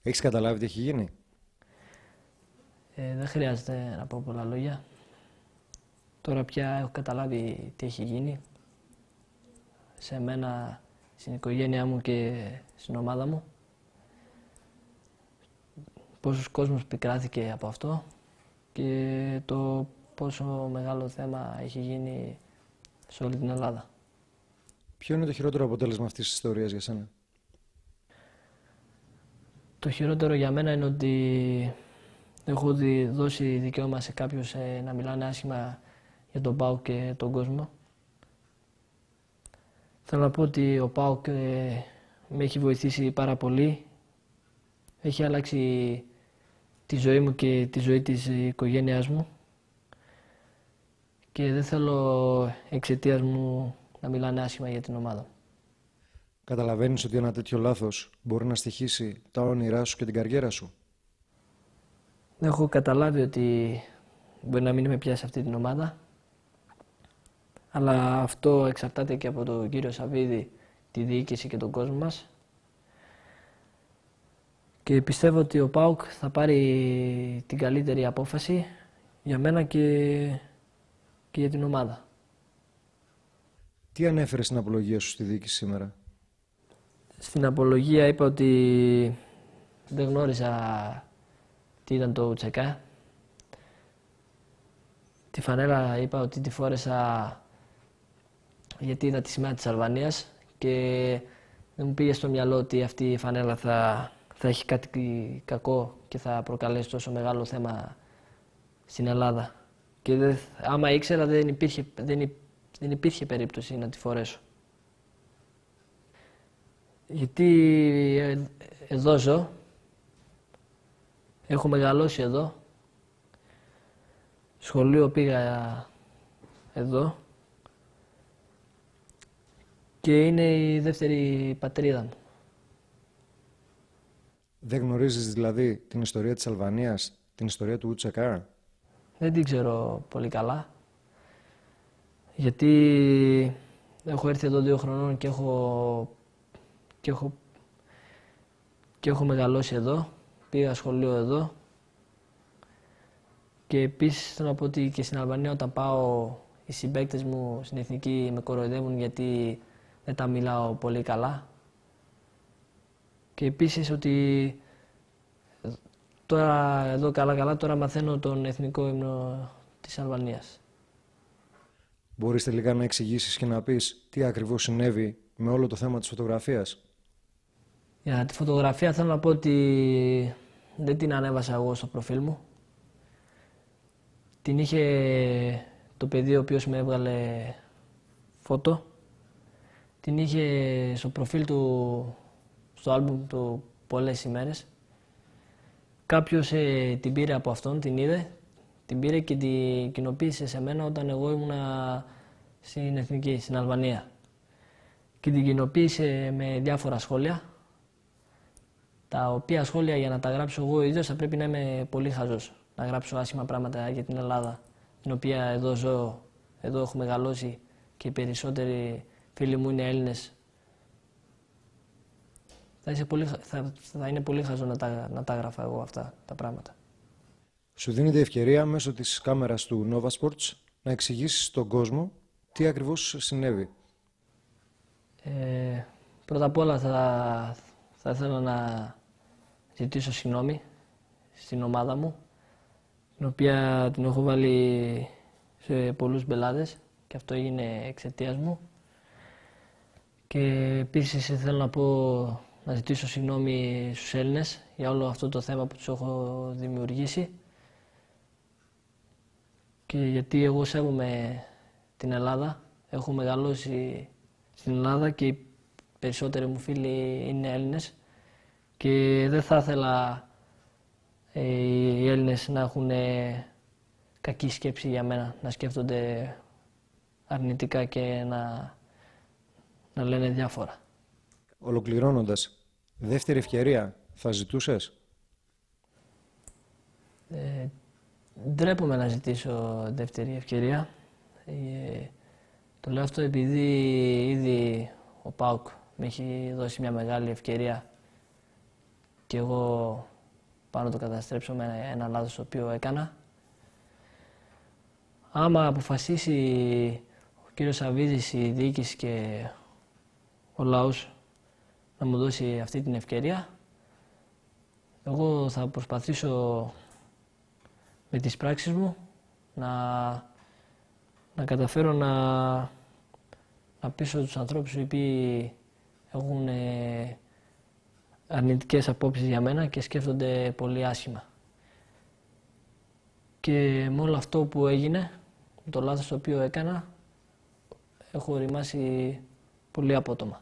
Έχεις καταλάβει τι έχει γίνει? Δεν χρειάζεται να πω πολλά λόγια. Τώρα πια έχω καταλάβει τι έχει γίνει σε μένα, στην οικογένειά μου και στην ομάδα μου. Πόσος κόσμος πικράθηκε από αυτό και το πόσο μεγάλο θέμα έχει γίνει σε όλη την Ελλάδα. Ποιο είναι το χειρότερο αποτέλεσμα αυτής της ιστορίας για σένα? Το χειρότερο για μένα είναι ότι έχω δώσει δικαίωμα σε κάποιους να μιλάνε άσχημα για τον ΠΑΟΚ και τον κόσμο. Θέλω να πω ότι ο ΠΑΟΚ με έχει βοηθήσει πάρα πολύ. Έχει αλλάξει τη ζωή μου και τη ζωή της οικογένειάς μου. Και δεν θέλω εξαιτίας μου να μιλάνε άσχημα για την ομάδα. Καταλαβαίνεις ότι ένα τέτοιο λάθος μπορεί να στοιχήσει τα όνειρά σου και την καριέρα σου? Έχω καταλάβει ότι μπορεί να μην είμαι πια σε αυτή την ομάδα. Αλλά αυτό εξαρτάται και από τον κύριο Σαββίδη, τη διοίκηση και τον κόσμο μας. Και πιστεύω ότι ο ΠΑΟΚ θα πάρει την καλύτερη απόφαση για μένα και για την ομάδα. Τι ανέφερες στην απολογία σου στη διοίκηση σήμερα? Στην απολογία είπα ότι δεν γνώριζα τι ήταν το Ουτσεκά. Τη φανέλα είπα ότι τη φόρεσα γιατί είδα τη σημαία της Αλβανίας και δεν μου πήγε στο μυαλό ότι αυτή η φανέλα θα έχει κάτι κακό και θα προκαλέσει τόσο μεγάλο θέμα στην Ελλάδα. Και άμα ήξερα δεν υπήρχε περίπτωση να τη φορέσω. Γιατί εδώ ζω, έχω μεγαλώσει εδώ, σχολείο πήγα εδώ και είναι η δεύτερη πατρίδα μου. Δεν γνωρίζεις δηλαδή την ιστορία της Αλβανίας, την ιστορία του Ουτσεκά? Δεν την ξέρω πολύ καλά, γιατί έχω έρθει εδώ 2 χρονών και έχω μεγαλώσει εδώ, πήγα σχολείο εδώ και επίσης θέλω να πω ότι και στην Αλβανία όταν πάω οι συμπαίκτες μου στην εθνική με κοροϊδεύουν γιατί δεν τα μιλάω πολύ καλά και επίσης ότι τώρα εδώ καλά τώρα μαθαίνω τον εθνικό ύμνο της Αλβανίας. Μπορείς τελικά να εξηγήσεις και να πεις τι ακριβώς συνέβη με όλο το θέμα της φωτογραφίας? Για τη φωτογραφία θέλω να πω ότι δεν την ανέβασα εγώ στο προφίλ μου. Την είχε το παιδί ο οποίος με έβγαλε φώτο. Την είχε στο προφίλ του, στο άλμπουμ του πολλές ημέρες. Κάποιος την πήρε από αυτόν, την είδε, την πήρε και την κοινοποίησε σε μένα όταν εγώ ήμουνα στην εθνική, στην Αλβανία. Και την κοινοποίησε με διάφορα σχόλια, τα οποία σχόλια για να τα γράψω εγώ ίδιος θα πρέπει να είμαι πολύ χαζός. Να γράψω άσχημα πράγματα για την Ελλάδα, την οποία εδώ ζω, εδώ έχω μεγαλώσει και οι περισσότεροι φίλοι μου είναι Έλληνες. Θα είναι πολύ χαζό να τα γράφω εγώ αυτά τα πράγματα. Σου δίνεται ευκαιρία μέσω της κάμερας του Nova Sports να εξηγήσεις στον κόσμο τι ακριβώς συνέβη. Πρώτα απ' όλα θα ήθελα να ζητήσω συγγνώμη στην ομάδα μου, την οποία την έχω βάλει σε πολλούς μπελάδες και αυτό έγινε εξαιτίας μου. Και επίσης θέλω να ζητήσω συγγνώμη στους Έλληνες για όλο αυτό το θέμα που τους έχω δημιουργήσει και γιατί εγώ σέβομαι την Ελλάδα, έχω μεγαλώσει στην Ελλάδα και οι περισσότεροι μου φίλοι είναι Έλληνες και δεν θα ήθελα οι Έλληνες να έχουν κακή σκέψη για μένα, να σκέφτονται αρνητικά και να λένε διάφορα. Ολοκληρώνοντας, δεύτερη ευκαιρία θα ζητούσες? Ντρέπομαι να ζητήσω δεύτερη ευκαιρία. Το λέω αυτό επειδή ήδη ο ΠΑΟΚ με έχει δώσει μια μεγάλη ευκαιρία και εγώ πάω να το καταστρέψω με ένα λάθος το οποίο έκανα. Άμα αποφασίσει ο κύριος Σαββίδης, η διοίκηση και ο λαός να μου δώσει αυτή την ευκαιρία, εγώ θα προσπαθήσω με τις πράξεις μου να καταφέρω να πείσω τους ανθρώπους οι οποίοι έχουν αρνητικές απόψεις για μένα και σκέφτονται πολύ άσχημα. Και με όλο αυτό που έγινε, το λάθος το οποίο έκανα, έχω οριμάσει πολύ απότομα.